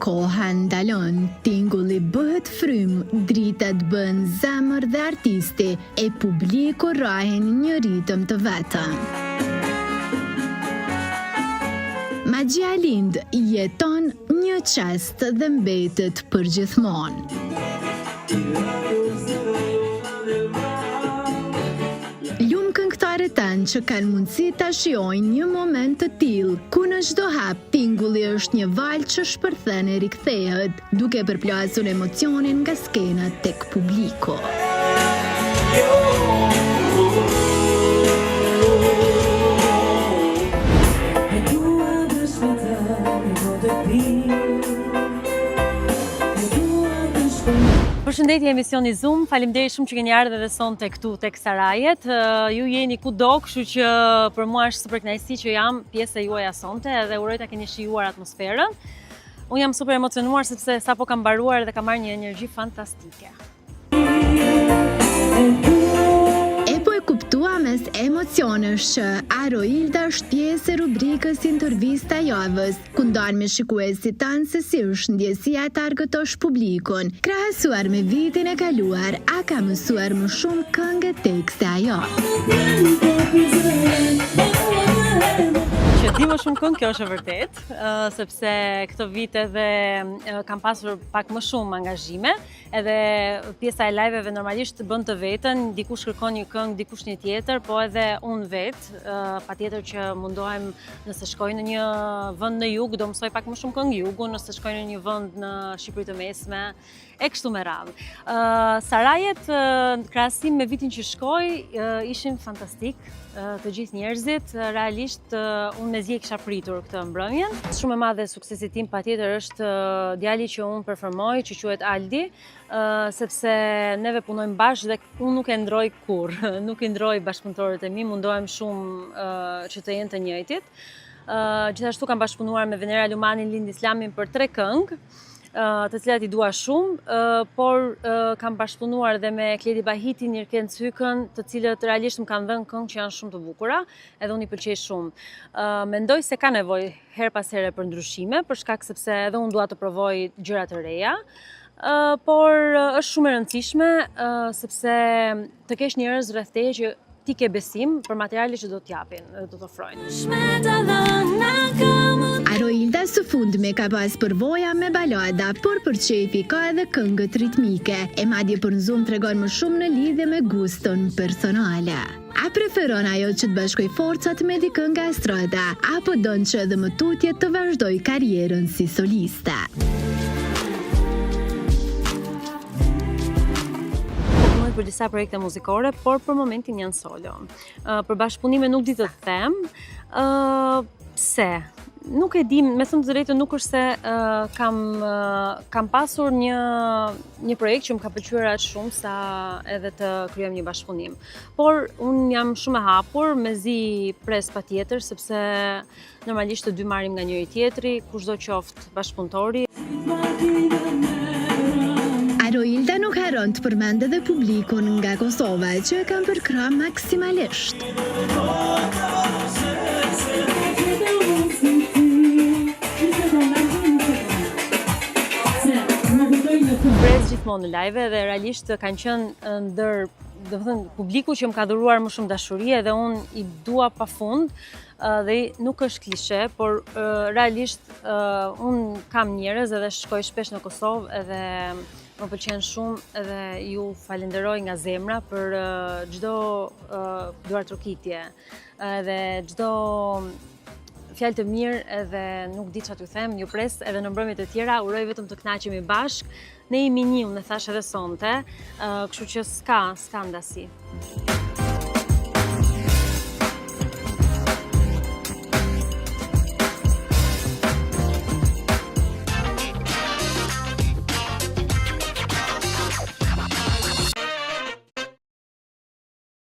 koha ndalon, tingulli bëhet frym, dritat bën zemër dhe artisti, e publiku rrahen një ritëm të vetëm. Magjia lind, jeton një qest dhe mbetet përgjithmonë. Këngëtarët tanë që kanë mundësi ta shijojnë një moment të tillë, ku në çdo hap tingulli është një valë që shpërthen e rikthehet, duke përplasur emocionin nga skena tek publiku. Përshëndetje, emisioni Zoom. Faleminderit shumë që keni ardhur edhe sonte këtu tek Sarajet. Ju jeni kudo, kështu që për mua është super kënaqësi që jam pjesë e juaja sonte dhe uroj ta keni shijuar atmosferën. Unë jam super emocionuar sepse sapo kam mbaruar dhe kam marrë një energji fantastike. Mes emocionesh që Aroilda është pjesë e rubrikës Intervista javës, ku ndon me shikuesit tanë se si është ndjesia e targëtosh publikun. Krahasuar me vitin e kaluar, a ka mësuar më shumë këngë tek se ajo? Që di më shumë këngë, kjo është e vërtet, sepse këto vite dhe kam pasur pak më shumë angazhime, edhe pjesa e live-eve normalisht bën të vetën, dikush kërkon një këngë, dikush një tjetër, po edhe unë vetë, patjetër që mundohem nëse shkoj në një vend në jug, do mësoj pak më shumë këngë jugu, nëse shkoj në një vend në Shqipëri të Mesme, e kështu me radhë. Sarajet, krahasim me vitin që shkoj, ishin fantastik, të gjithë njerëzit, realisht unë mezi e kisha pritur këtë mbrëmjen. Shumë e madhe suksesit tim patjetër është djali që unë performoj, që quhet Aldi, sepse neve punojmë bashkë dhe unë nuk e ndroj kurrë, nuk i ndroj bashkëpunëtorët e mi, mundohem shumë që të jenë të njëjtit. Gjithashtu kam bashkëpunuar me Venera Lumanin, Lind Islamin për 3 këngë, të cilat i dua shumë, por kam bashkëpunuar dhe me Kledi Bahitin, Nirken Cykën, të cilët realisht më kanë dhënë këngë që janë shumë të bukura, edhe unë i pëlqej shumë. Mendoj se ka nevojë her pas here për ndryshime, për shkak sepse edhe unë dua të provoj gjëra të reja, por është shumë e rëndësishme sepse të kesh njerëz rreth teje që ti ke besim për materiale që do t'japin dhe do t'ofrojnë. Aroilda së fundme ka pas përvoja me balada, por për qefi ka edhe këngët ritmike, e madje për në Zoom tregon më shumë në lidhje me guston personale. A preferon ajo që të bashkoj forcat me dikën nga estrada, apo don që edhe më tutje të vazhdoj karrierën si soliste? Për disa projekte muzikore, por për momentin janë solo. Për bashkëpunime nuk di të them, pse? Nuk e di, me thënë të drejtë nuk është se kam pasur një projekt që më ka pëlqyer aq shumë sa edhe të krijojmë një bashkëpunim. Por unë jam shumë e hapur, mezi pres patjetër, sepse normalisht të dy marrim nga njëri tjetri, kushdo qoftë bashkëpunëtori. Aroilda nuk haron të përmend edhe publikun nga Kosova, që e kanë përkrah maksimalisht. Pres gjithmonë në live dhe realisht kanë qenë ndër, domethënë, publiku që më ka dhuruar më shumë dashuri dhe unë i dua pafund. Dhe nuk është klishe, por realisht unë kam njerëz edhe shkoj shpesh në Kosovë edhe më pëlqen shumë edhe ju falenderoj nga zemra për çdo duartrokitje, edhe çdo fjalë të mirë, edhe nuk di çfarë t'ju them, ju pres edhe në mbrëmjet e tjera, uroj vetëm të kënaqemi bashkë. Ne jemi një, unë e thash edhe sonte, kështu që s'ka ndasi.